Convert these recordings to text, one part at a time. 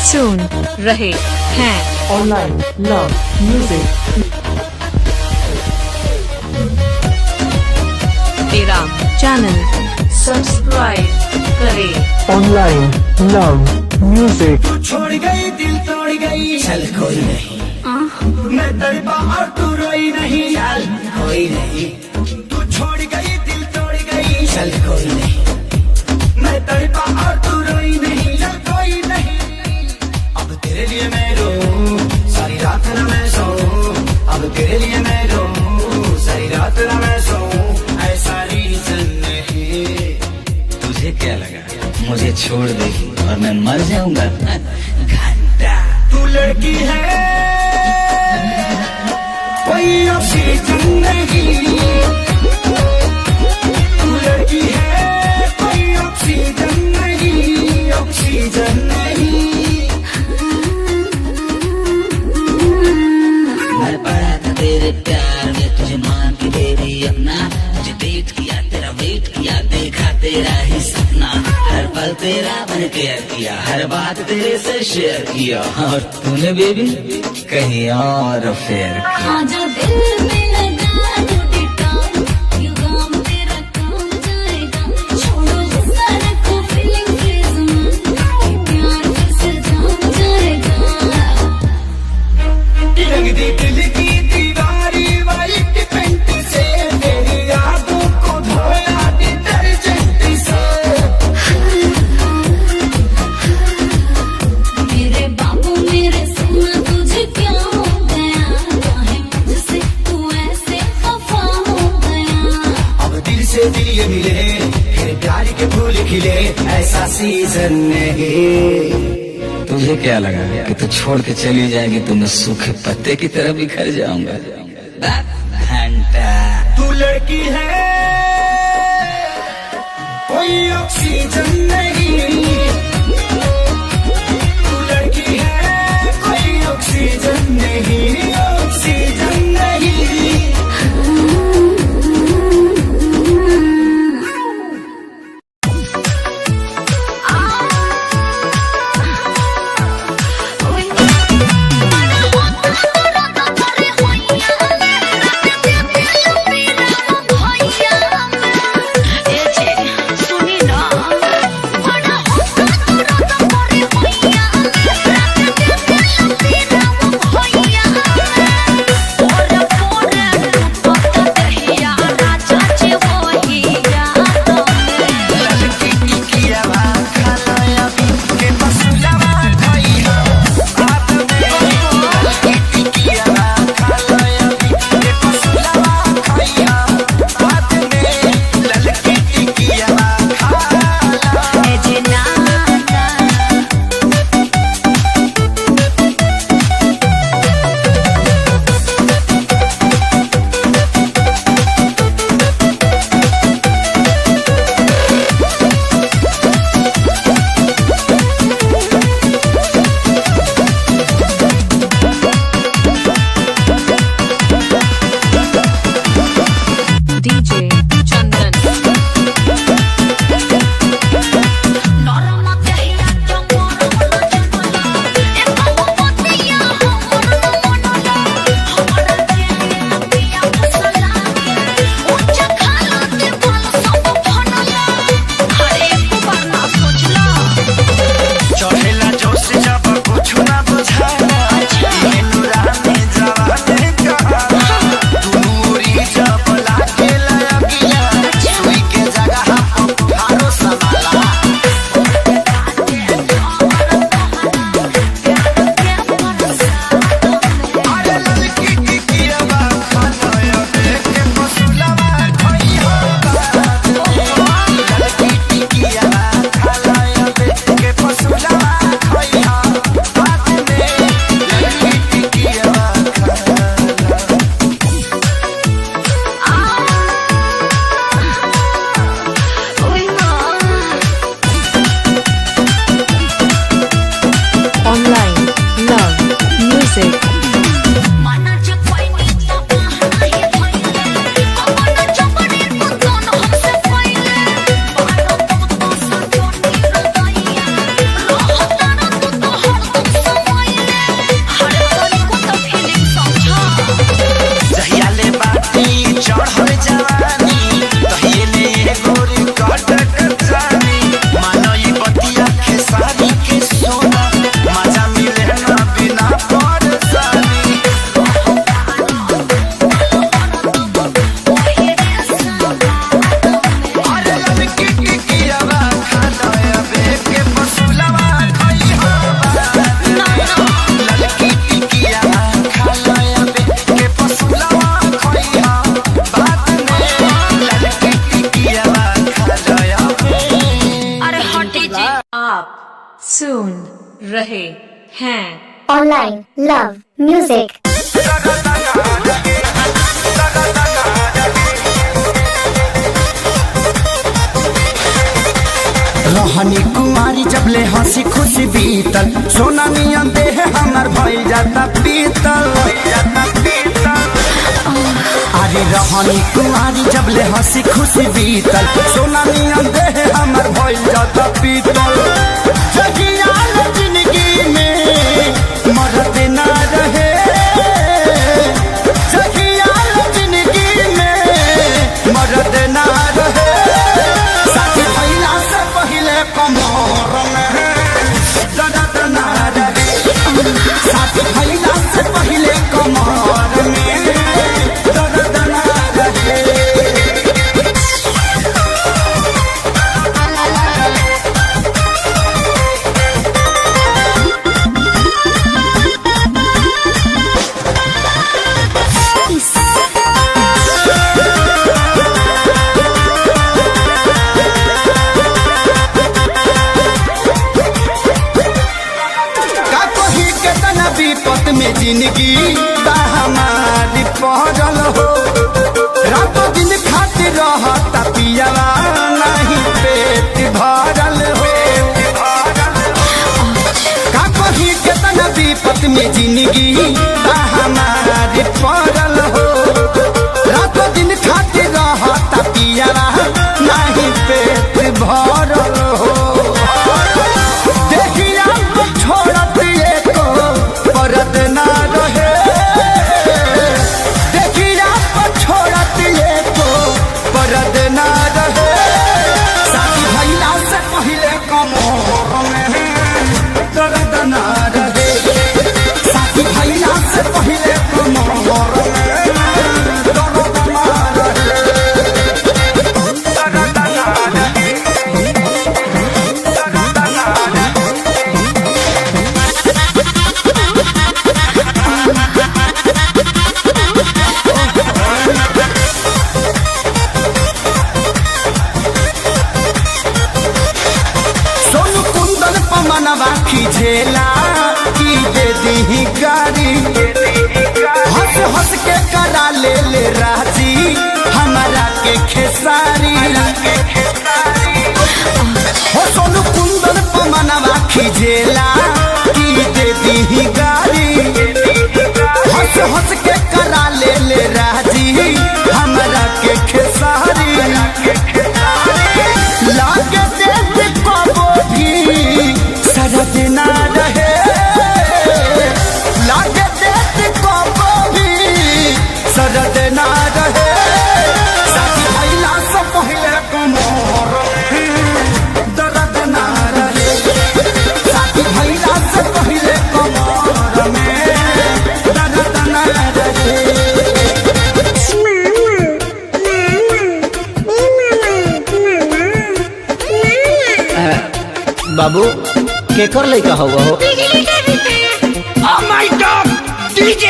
सुन रहे हैं ऑनलाइन लव म्यूजिक। तेरा चैनल सब्सक्राइब करें। Online love music. तू छोड़ गई दिल तोड़ गई, चल कोई नहीं। मैं तड़पा और तू रोई नहीं, चल कोई नहीं। तू छोड़ गई दिल तोड़ गई, चल कोई नहीं। मैं तड़पा और तू रोई नहीं, चल कोई नहीं। अब तेरे लिए मैं रो सारी रात न मैं सो, अब तेरे लिए मैं रो सारी रात न मैं सो। ऐसा रीजन नहीं। तुझे क्या लगा मुझे छोड़ देगी और मैं मर जाऊंगा? घंटा तू लड़की है कोई ऑक्सीजन नहीं, तू लड़की है कोई ऑक्सीजन नहीं, ऑक्सीजन नहीं। मैं पड़ा था तेरे प्यार में, तुझे मान के दे दी अपना। तुझे डेट किया, तेरा वेट किया, देखा तेरा ही सपना। हर पल तेरा मैंने केयर किया, हर बात तेरे से शेयर किया। और तूने बेबी कहीं और फेर हाँ जो दिल में लगा टूटे टांग, ये गम तेरा काम जाएगा। छोड़ो गुस्सा रखो फीलिंग फ्रीज में, प्यार फिर से जाम जाएगा। रंग दी दिल की दीवारी वाइट पेंट से, तेरी यादों को धोया डिटर्जेंट से। मेरे बाबू मेरे सोना तुझे क्या हो गया, काहे मुझसे तू ऐसे खफा हो गया। अब दिल से दिल ये मिले, फिर प्यार के फूल खिले, ऐसा सीजन नहीं। तुझे क्या लगा कि तू छोड़ के चली जाएगी तो मैं सूखे पत्ते की तरह बिखर जाऊंगा? घंटा तू लड़की है कोई ऑक्सीजन नहीं, तू लड़की है कोई ऑक्सीजन नहीं, ऑक्सीजन नहीं। भैया सुन रहे हैं। Online Love Music. रहनी कुमारी जबले हंसी खुशी बीतल, सोना नियन देह हमर भइल जाता पीतल। अरे रहनी कुमारी जबले हंसी खुशी बीतल, सोना नियन देह हमर भइल जाता पीतल। जगिया जिंदगी में मरद ना रहे, जगिया जिंदगी में मरद ना रहे। साथी भइला से पहिले कमर में दर्द ना रहे, साथी भइला से पहिले कमर में दर्द ना रहे। विपत में जिंदगी हमारी पहरल हो, रातों दिन खातिर रहता पियावा नहीं पेट भरल हो। का कही केतना विपत में जिंदगी हमारी पहरल हो, रातों दिन खातिर रहता पियावा नहीं पेट भरल हो। देखिया छोड़त परद ना रहे, देखिया छोड़त को परद ना रहे। साथी भइला से पहिले कमर में दर्द ना रहे, साथी भइला से पहिले कमर में दर्द ना रहे। मनवा खिझेला की दे दी गाड़ी, हंस हंस के करा ले राजी हमारा के खेसारी। हो सोनू कुंदन मनवा खिझेला की दे दी गाड़ी, हंस हंस के करा ले राजी हमारा के खेसारी। लागे देख कबो भी सरद ना रहे, लागे देख कबो भी सरद ना रहे। साथी भइला से पहिले कमर में दर्द ना रहे, साथी भइला से पहिले कमर में दर्द ना रहे। बाबू केकर लइका हवा हो? Oh my God, DJ!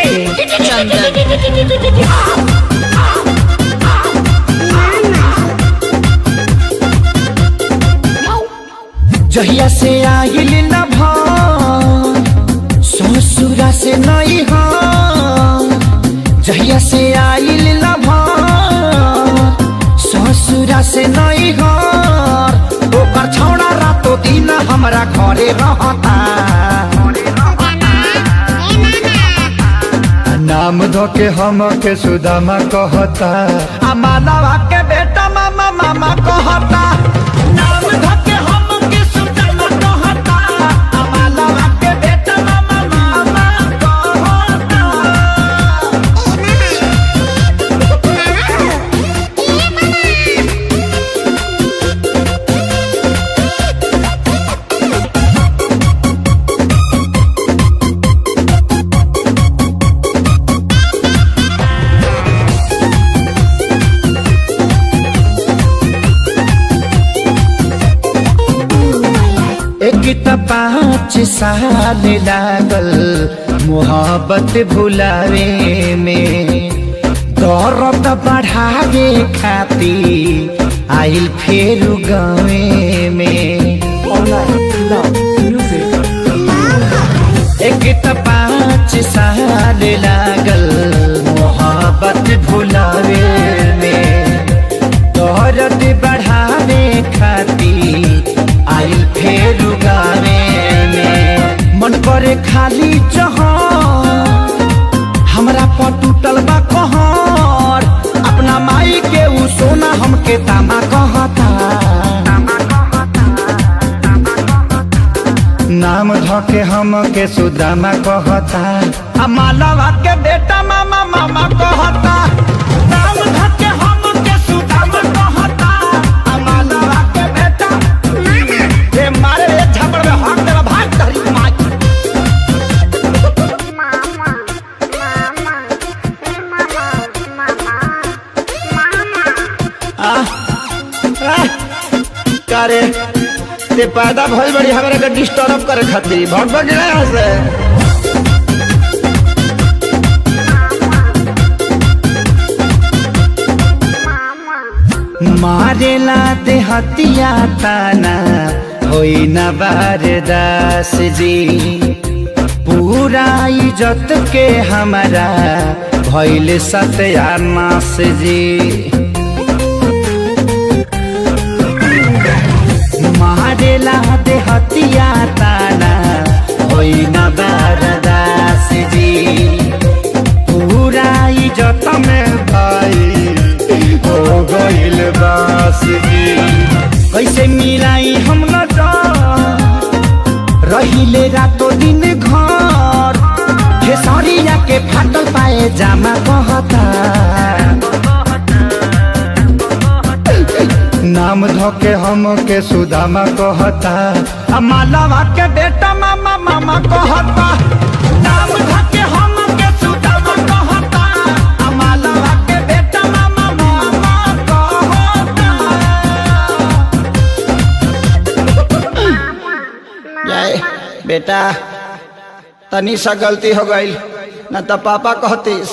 जहिया से आइल न भान ससुरा से नहीं हाँ, जहिया से आइल न भान ससुरा से नहीं हाँ। ओकर छौड़ा रातों दिन हमरा घरे रहता, नाम धोके हम के सुदामा कहता, आ मानवा के बेटा मामा मामा कहता। नाम धोके हम के सुदामा कहता, आ मानवा के बेटा मामा मामा कहता। एक त 5 साल लागल मोहब्बत भुलावे में, दर्द बढ़ावे खाती आइल फेर गावे में। Online Love Music. साल लागल मोहब्बत भुलावे में, तोहरत बढ़ावे खाती आइल फेर गावे में। मन करे खाली जहां हमरा पर टूटल बा कहर, अपना माई के उ सोना हमके तामा कहता। नाम धके हमके सुदामा कहता, आ मालवा के बेटा मामा मामा कहता। नाम धके हमके सुदामा कहता, आ मालवा के बेटा रे मारे रे झपड़ में हाथ देला भाग तहरी माई। करे ते पैदा भइल बड़ी हमरा के डिस्टर्ब करे खातिर भग भग गया यहाँ से। मारेला ते हतिया ताना होई न बारदास जी, पूरा इज्जत के हमारा भइल सत्यानाश जी। मारेला दे हतिया ताना होई न बारदास जी, पूरा इज्जत में भाई हो गइल बास जी। कैसे मिलाई हम न रहिले रातो दिन घर, खेसरिया के फाटल पाए जामा कहता। नाम धोके हमके सुदामा कहता, आ मालवा के बेटा मामा मामा कहता। नाम धोके हमके सुदामा कहता, आ मालवा के बेटा मामा मामा कहता। जाए बेटा तनी सा गलती हो गई न तो पापा कहतीस।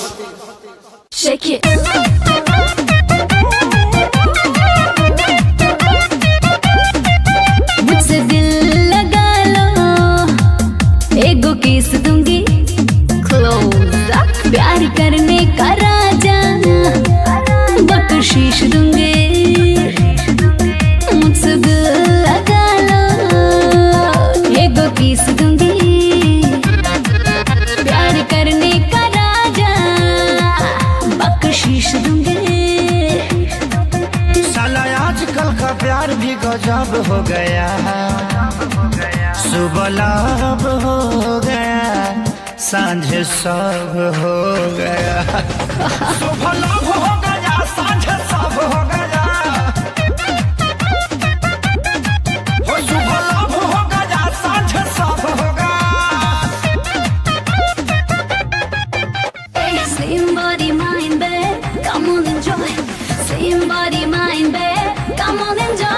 Shake it. मुझसे दिल लगा लो, एगो किस दूंगी क्लोज अप, प्यार करने का राजा बख्शीश दूंगी। मुझसे दिल लगा लो, एगो किस दूंगी, प्यार करने का राजा बख्शीश दूंगी। साला आजकल का प्यार भी गजब हो गया, सुबह लाभ हो गया, सांझ सब हो गया। सुबह लाभ हो गया, सांझ सब हो गया। हो सुबह लाभ हो गया, सांझ सब हो गया। Same body, mind, babe, come on enjoy. Same body, mind, babe, come on enjoy.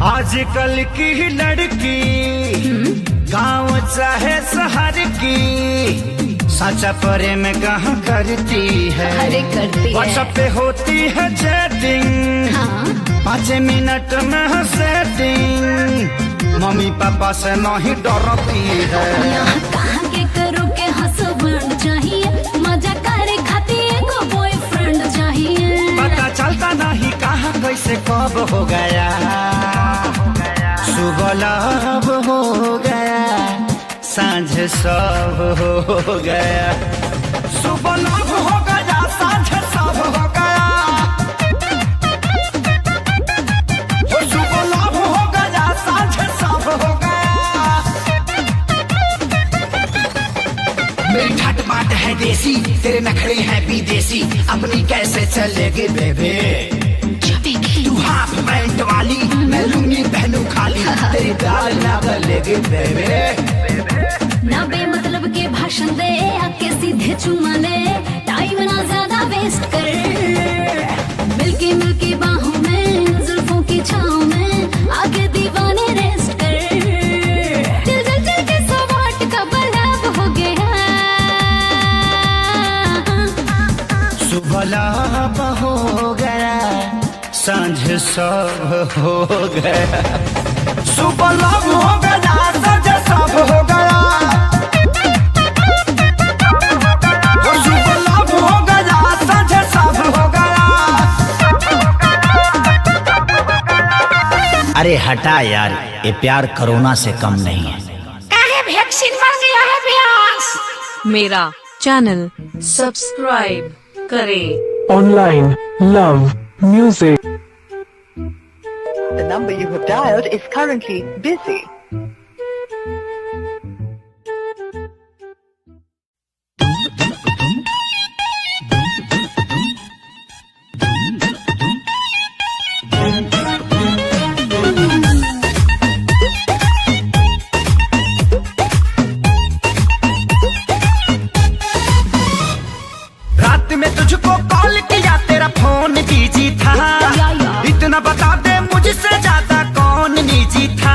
आजकल की लड़की गाँव चाहे शहर की, सच्चा प्रेम कहाँ करती है। अरे करती है। व्हाट्सएप पे होती है चैटिंग, हाँ। 5 मिनट में है सेटिंग, मम्मी पापा से नहीं डरती है। यहाँ कहाँ के करो के हस्बैंड चाहिए, मजा करे खातिर को बॉयफ्रेंड चाहिए। पता चलता नहीं कहाँ कैसे कब हो गया, सुबह लाभ हो गया, सांझ सब हो गया। सुबह लाभ हो गया, सांझ सब हो गया। हो सुबह लाभ हो गया, सांझ सब हो गया। मेरी ठाट बाट है देसी, तेरे नखरे हैं विदेशी, अपनी कैसे चलेगी बेबे। तू हाफ पैंट वाली, मैं लुंगी पहनू खाली, तेरी दाल ना गलेगी बेबे। ना बेमतलब के भाषण दे, आके सीधे चुमा ले, टाइम ना ज्यादा वेस्ट कर। मिलके मिलके बाहों में, जुल्फों की छाँव में, आगे दीवाने रेस्ट कर। दिल जल जल के 100 वाट का बल्ब हो गया। सुबह लाभ हो गया, सांझ सब हो गया, सुबह लव हो गया, सांझ सब हो गया, सुबह लव हो गया, सांझ सब हो गया। अरे हटा यार, ये प्यार कोरोना से कम नहीं है। वैक्सीन मर गया है व्यास। मेरा चैनल सब्सक्राइब करें। Online Love Music. The number you have dialed is currently busy. रात में तुझको कॉल किया, तेरा फोन बिजी था, इतना बता दे मुझसे ज्यादा कौन निजी था।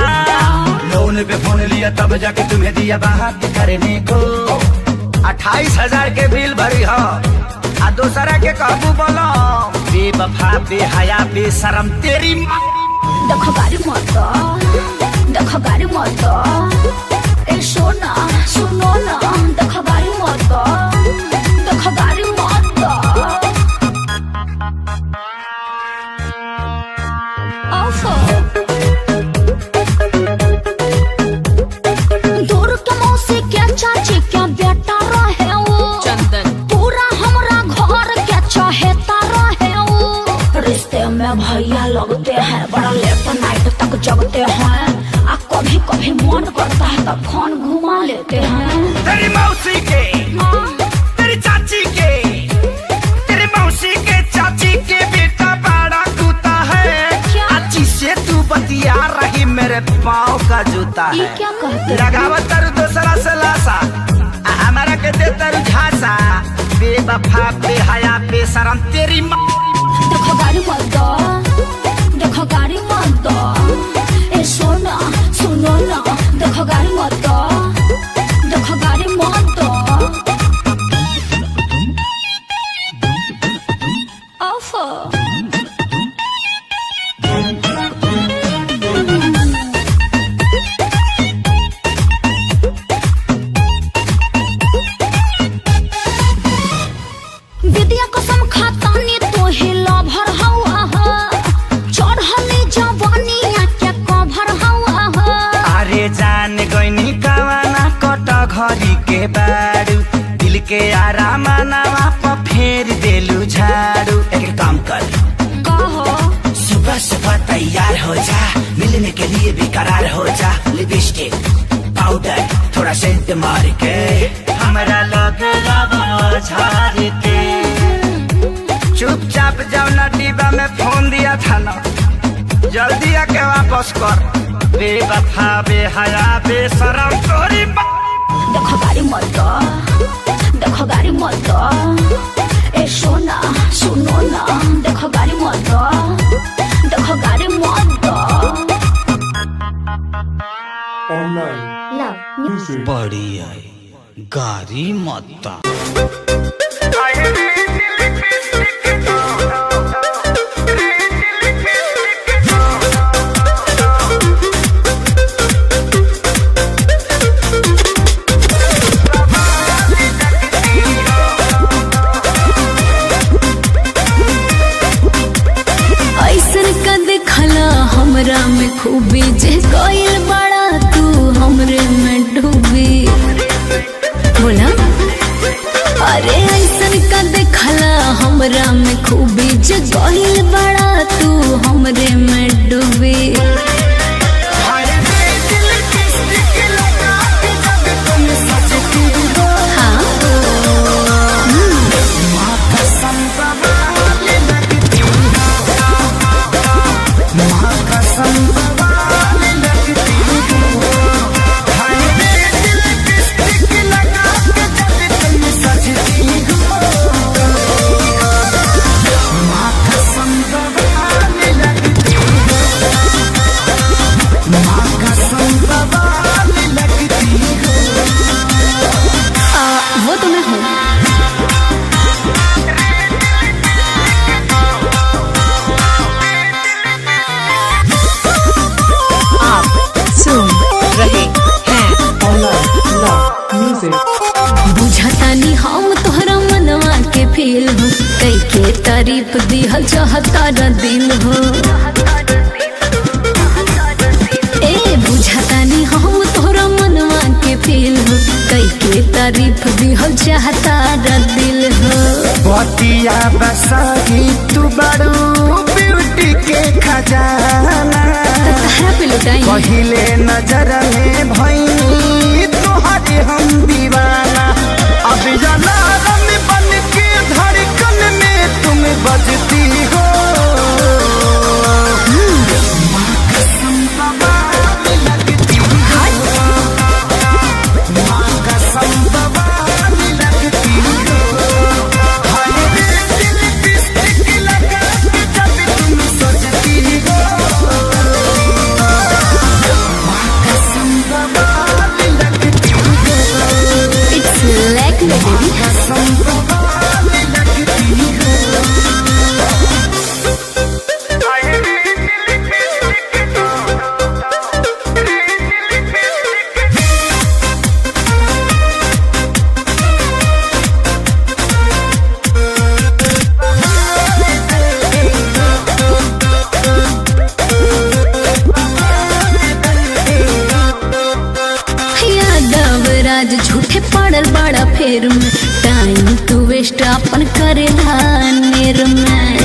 लोन पे फोन लिया तब जाके तुम्हें दिया बात करने को, 28,000 के बिल भरी हो, आ दूसरा के काबू बोलो, बेवफा बेहया बेशरम तेरी माँ। देखो गाड़ी मत, देखो गाड़ी मत, ए सोना सुनो ना, देखो गाड़ी मत, देखो गाड़ी मत। दूर के मौसी के चाची क्या बेटा रहे वो, चंदन पूरा हमरा घर के चाहेता रहे वो। रिश्ते में भैया लगते हैं, बड़ा लेट नाइट तक जगते हैं, आ कभी कभी मन करता है तो फोन घुमा लेते हैं। तेरी मौसी के, तेरी चाची के, तेरी मौसी के चाची के बेटा बड़ा कूता है। क्या? अच्छी से तू बतिया रही, मेरे पाँव का जूता ये है। क्या कहते? लगावत तरु दूसरा से लासा, हमारा के दे तरु झांसा, बेवफा बेहया बेशरम तेरी माँ। देखो गाड़ी मत दो, देखो गाड़ी मत दो, ए सोना सुनो ना, देखो गाड़ी मत दो, देखो गाड़ी मत दो। ओफो विद्या कसम खातानी तो हिला भर हवा हो, चढ़ली जवानी के कभर हवा हो। अरे जान गईनी कवाना कट घड़ी के बारू, दिल के आराम नवा पर फेर देलू झाड़ू। एक काम कर, कहो सुबह सुबह तैयार हो जा, मिलने के लिए बेकरार हो जा। लिपस्टिक पाउडर थोड़ा सेंट मार के, हमारा लग झाड़ के, चुपचाप जाओ ना, डिब्बा में फोन दिया था ना, जल्दी आके वापस कर, बेवफा बेहया बेशरम तोरी माँ। देखो गाड़ी मत दो, देखो गाड़ी मत दो, ए सोना सुनो ना, देखो गाड़ी मत दो, देखो गाड़ी मत दो। Online Love Music. बड़ी आई गाड़ी मत। ऐसन का देखला हमरा में खूबी, जे कोयल बड़ा तू हमरे में डूबी। बोला अरे ऐसन का देखला हमरा में खूबी, जे कोयल बड़ा तू हमरे में डूबी। Some तारीफ दिहल चाहता न दिल हो। ए बुझाता नहीं हम तोरा मनवा के फील हो, कई के तारीफ दिहल चाहता न दिल हो। बतिया बसाही तू बड़ू ब्यूटी के खजाना, तहरा पे लुटाई पहिले नजर में भई तोहरे हम दीवाना। अब अलार्म बन के धड़कन में तुम बजती हो। कसम बवाल लगती हो, माँ कसम बवाल लगती हो। हाय रे दिल लिपस्टिक लगा के जब तुम सजती हो, माँ कसम बवाल लगती हो। इट्स लाइक बेबी कसम बवाल लगती हो। यादव राज झूठे पड़ल बड़ा फेर में, टाइम तू वेस्ट अपन करेला नेर में।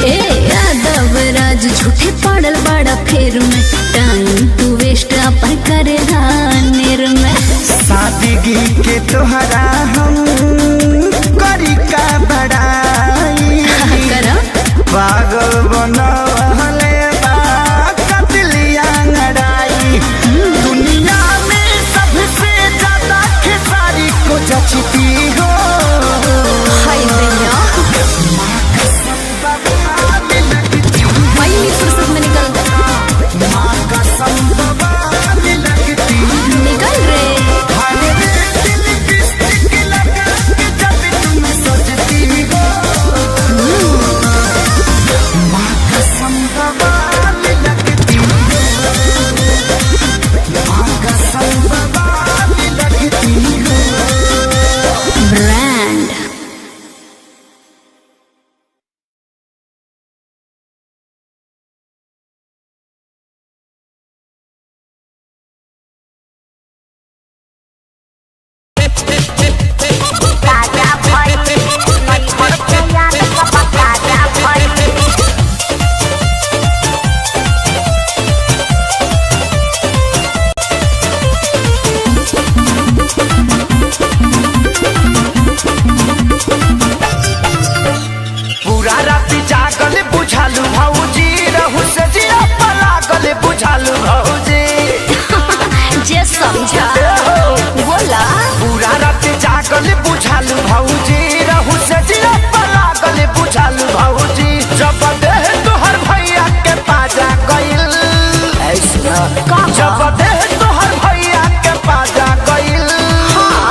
ए यादव राज झूठे पड़ल बड़ा फेर में, टाइम तू वेस्ट अपन करेला नेर में। सादगी के तोहरा हम करी का बड़ाई, करा पागल बनवले बा कतलिया लड़ाई। दुनिया में सबसे ज्यादा खेसारी को जचती हो। हाय भैया पहली फुर्सत में निकल माँ कसम बवाल लगती हो। निकल रे। हाय रे दिल लिपस्टिक लगा के जब तुम सजती हो, माँ कसम बवाल लगती हो, माँ कसम बवाल लगती हो। ब्रांड पूरा राति जागल बुझालू भौजी, रहू से जिया पलागल बुझालू भौजी। जे समझा बोला पूरा राति जागल बुझालू भौजी, रहू से जिया पलागल बुझालू भौजी। जब देह तोहर भैया के पाजा गइल, जब देह तोहर भैया के पाजा गइल,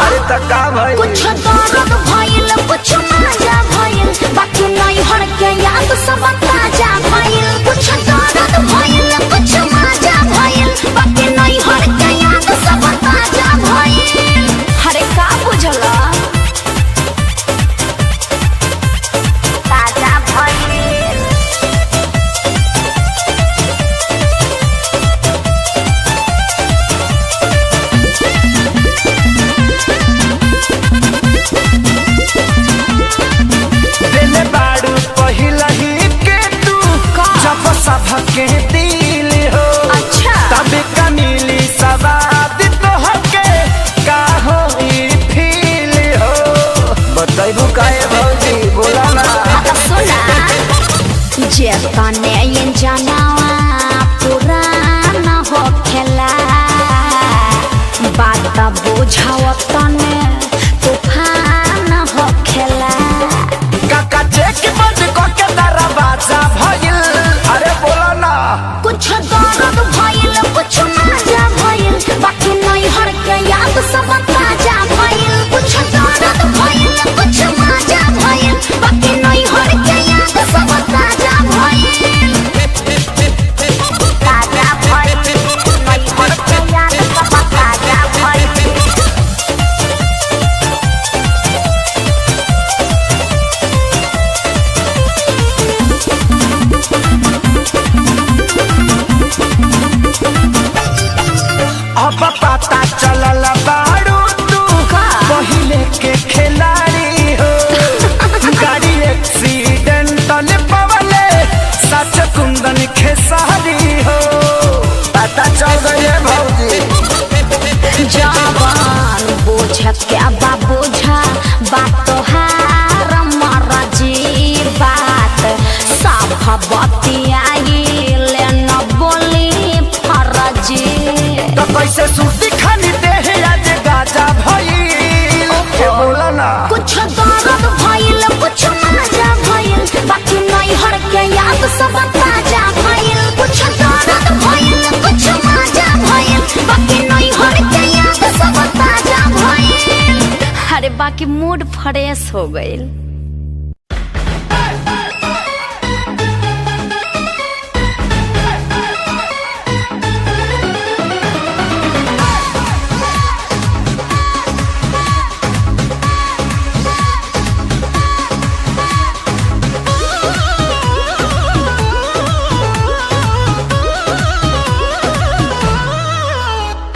अरे त का भइल? कुछ दर्द भइल कुछ मजा भइल, बाकी नहीं हर के याद सब ताजा भइल। कुछ दर्द भइल कुछ मजा भइल, बाकी नहीं हर के याद सब ताजा भइल। हरे का बुझला ताजा भइल। दिल बाड़ू पहिला ही के तू जब सबके दिल हो, अच्छा तब कनीली सवाद तोहके का हो ई फील हो। बताइबू काहे भौजी बोला ना। सुना जे तने ये जनावा पुराना हो खेला, बात बुझाव तने तूफान हो खेला। काका चेक बंद क के दरवाजा भइल, अरे बोला ना। कुछ दर्द भइल कुछ मजा भइल, बाकी नहीं हर के याद सब ताजा भइल। कुछ दर्द भइल कुछ मजा भइल, बाकी नहीं हर के याद सब ताजा भइल। ताजा भइल नहीं हर के याद सब ताजा भइल। ना कुछ दर्द भइल कुछ मजा भइल बाकी नहीं हर के याद सब ताजा भइल कुछ दर्द भइल कुछ मजा भइल बाकी नहीं हर के याद सब ताजा भइल अरे बाकी मूड फ्रेश हो गइल।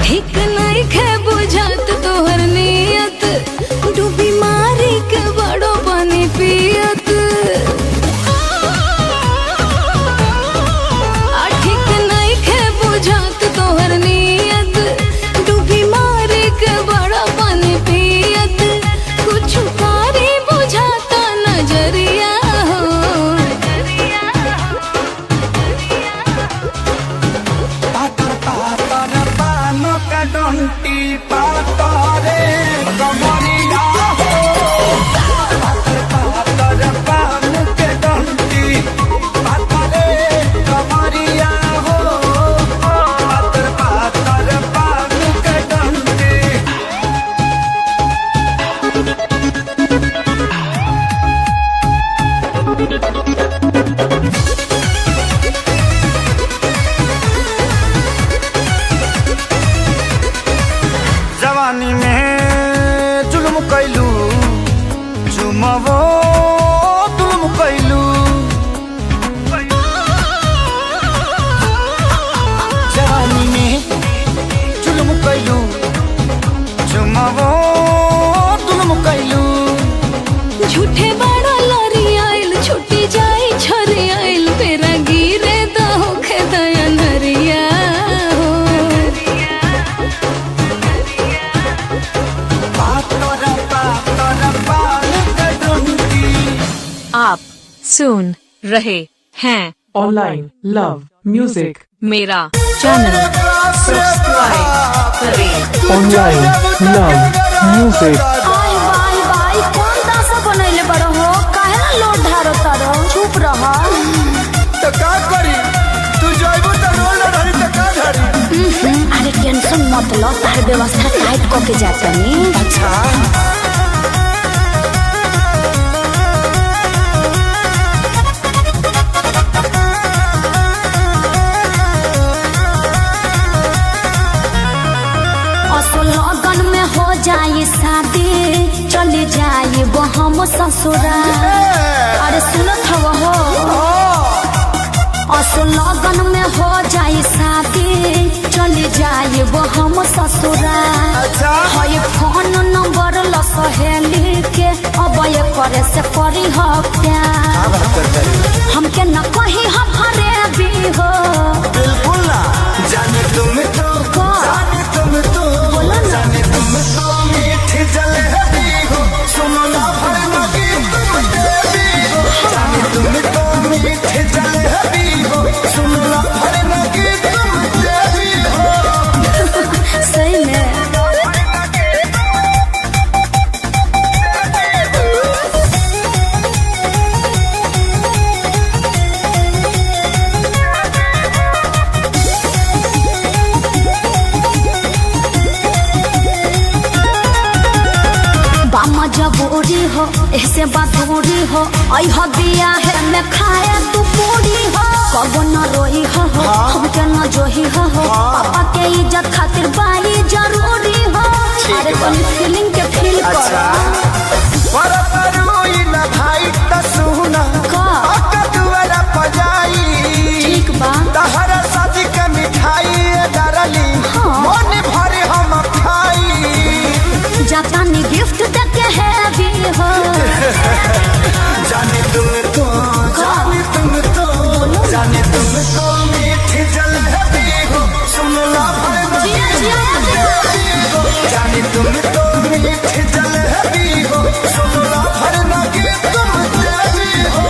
ठीक नहीं खे बुझात तोहर नियत डूबी मारी के बड़ो पानी पियत ठीक नहीं खे बुझात तोहर नियत डूबी मारी के बड़ो पानी पियत कुछ कारी बुझाता नजरिया हो पातर पातर पानो का डंटी पातरे कमरिया हो पातर पातर पानो के डंटी पातरे कमरिया हो पातर पातर पानो के डंटी जवानी में जुल्म कैलू चुमवो जुल्म कैलू जवानी में जुल्म कैलू चुमवो जुल्म कैलू झूठे बड़ा लरी आइल छुट्टी जाई छरी आइल तेरा गिरे दहो खे दयन हरिया पातर पातर पान के डंटी आप सुन रहे हैं Online Love Music. मेरा चैनल सब्सक्राइब करें। Online Love Music. आई बाई बाई कौन दासा बनैले बड़ो हो काहे ना लोड धारो तारो चुप रह तो का करी तू जाइबो त रोल धरी त का धरी अरे टेंशन मत लो तार व्यवस्था टाइट क के जातनी अच्छा असो लगन में हो जाए शादी चले जाए वो हम ससुराल अरे सुनत हव हो असो लगन में हो जाए शादी चले जाए वो हम ससुराल अच्छा हय फोन नंबर ल सहेली के अब ये करे से करी हो प्यार हमके न कही हम हरे भी हो बिल्कुल ना जाने तुम तो का? जाने तुम तो बोलो ना। जाने तुम तो मीठी जलेबी हो सुनो ना भर मगी तुम देवी हो जाने तुम तो मीठी जलेबी हो सुनो ना भर मगी तुम देवी हो सही में बामा जबूरी हो ऐसे बातूरी हो आई हो दिया है मैं खाए तू पूरी हो कबो न रोई हो हमके न जोही हो पापा के इज्जत खातिर बाई जरूरी हो अरे तनी फीलिंग के फील अच्छा कर पर परोई ना भाई त सुना का? अक्का दुआरा पजाई ठीक बा तहरा शादी के मिठाई डरली हाँ। मन भरे हम खाई जाता नी गिफ्ट देके है भी हो जाने तुम तो जाने तुम तो जाने तुम तो मीठी जलेबी हो सुनो ना भर जिया जिया जाने तुम तो मीठी जलेबी हो सुनो ना भर मगी तुम देवी हो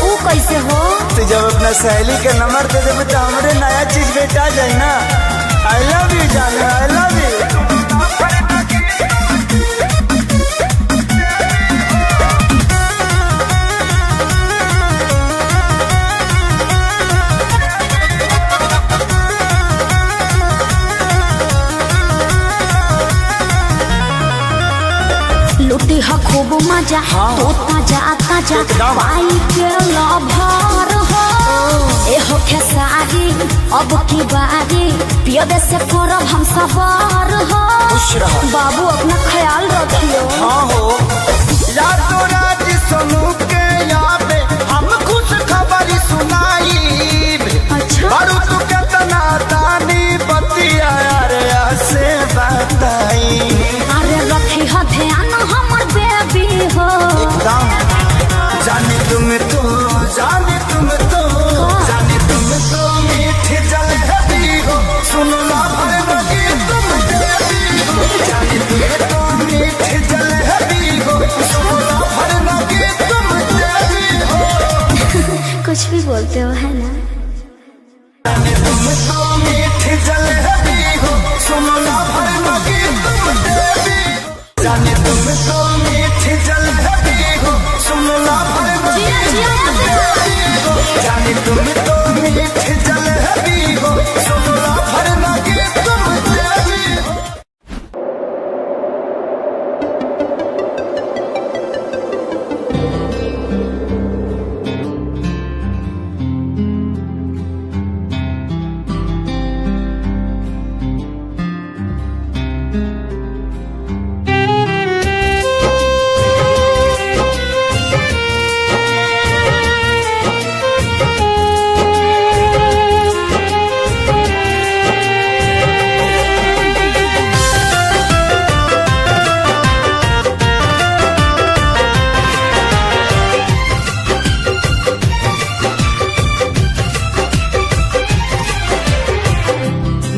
ऊ कैसे हो तो जब अपना सहेली के नंबर दे देबे तो हमरे नया चीज बेटा जाए ना आई लव यू जाने आई लव यू दिहा खूब मजा तो ताजा ताजा पाई के लभर हो ए हो खेसारी अब की बारी पियबे से करब हम सवार हो बाबू अपना ख्याल रखियो हाँ हो रातों रात सोनू के याद हम खुश खबरी सुनाई अच्छा बारू तू कितना दानी बतिया रे से बताई अरे रखी हो ध्यान हमर बेबी हो जाने तुम तो जाने तुम तो जाने तुम तो मीठी जलेबी हो सुनना भर लगी तुम देवी हो जाने तुम तो मीठी जलेबी हो सुनना भर लगी तुम देवी हो कुछ भी बोलते हो है ना जाने तुम तो मीठी जलेबी हो सुनना भर लगी तुम देवी हो जाने तुम तो मीठी जलेबी हो सुनना भर लगी जाने तुम तो मीठी जलेबी हो सुनना भर लगी तुम देवी हो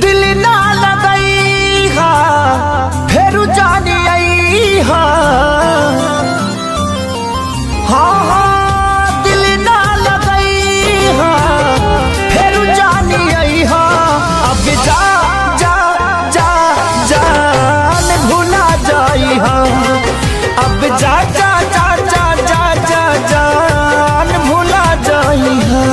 दिल ना लगई हा फेरू जानी आई हा हाँ हाँ दिल ना लगई हा फेरू जानी आई हा अब जा जा जा जान भुला जाई हा अब जा जा जा जा जा जा जान भुला जाई हा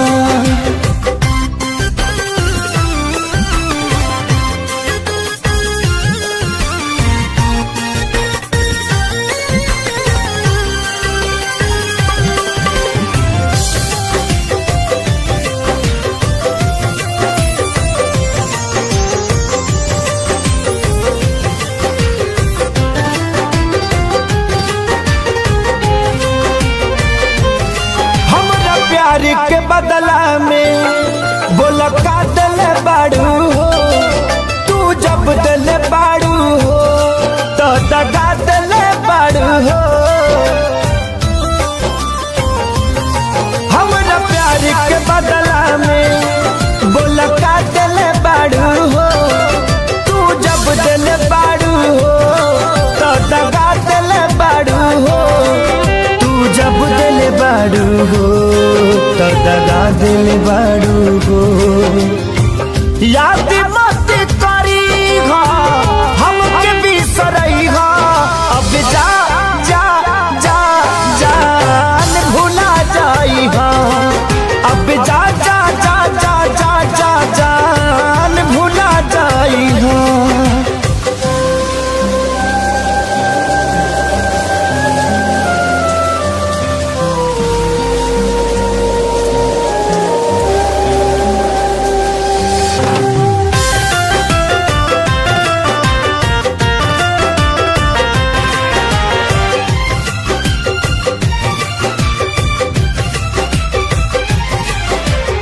हमरा प्यार के बदला में बोला का दिल बाड़ू हो तू जब दिल बाड़ू हो तो दगा दिल बाड़ू हो हमरा प्यार के बदला में बोला का दिल बाड़ू हो तू जब दिल बाड़ू हो तो दगा दिल बाड़ू हो तू जब दिल बाड़ू हो तो दगा दिल बाड़ू हो याद मत करी हा हमके बिसरई हा अब जा जा जा जान भुला जाई हा अब जा जा जा जा जा जा जान भुला जाई हा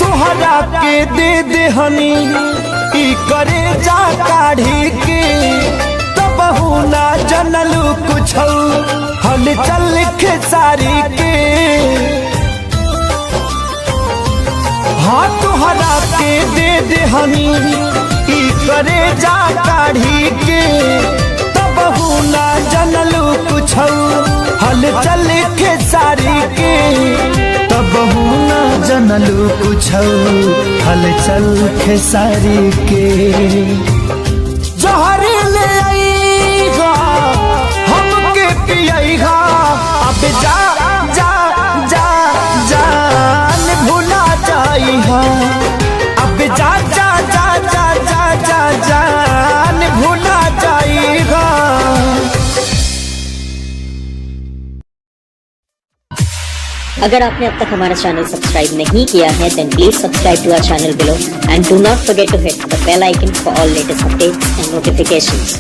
तोहरा के दे दे हनी ई करे जा काढ़ी के तब ना जनलू कुछ हल चल खेसारी के हाँ तोहरा के दे दे हनी ई करे जा काढ़ी के तब ना जनलू कुछ हल चल खेसारी के तब ना जनलू कुछ हलचल खेसारी के जहर ले आईगा हमके पियाईगा अब जा जा जा जान भुला जाईगा अब जा जा जा जा जा जा जान भुला जाईगा अगर आपने अब तक हमारा चैनल सब्सक्राइब नहीं किया है then please subscribe to our channel below and do not forget to hit the bell icon for all latest updates and notifications.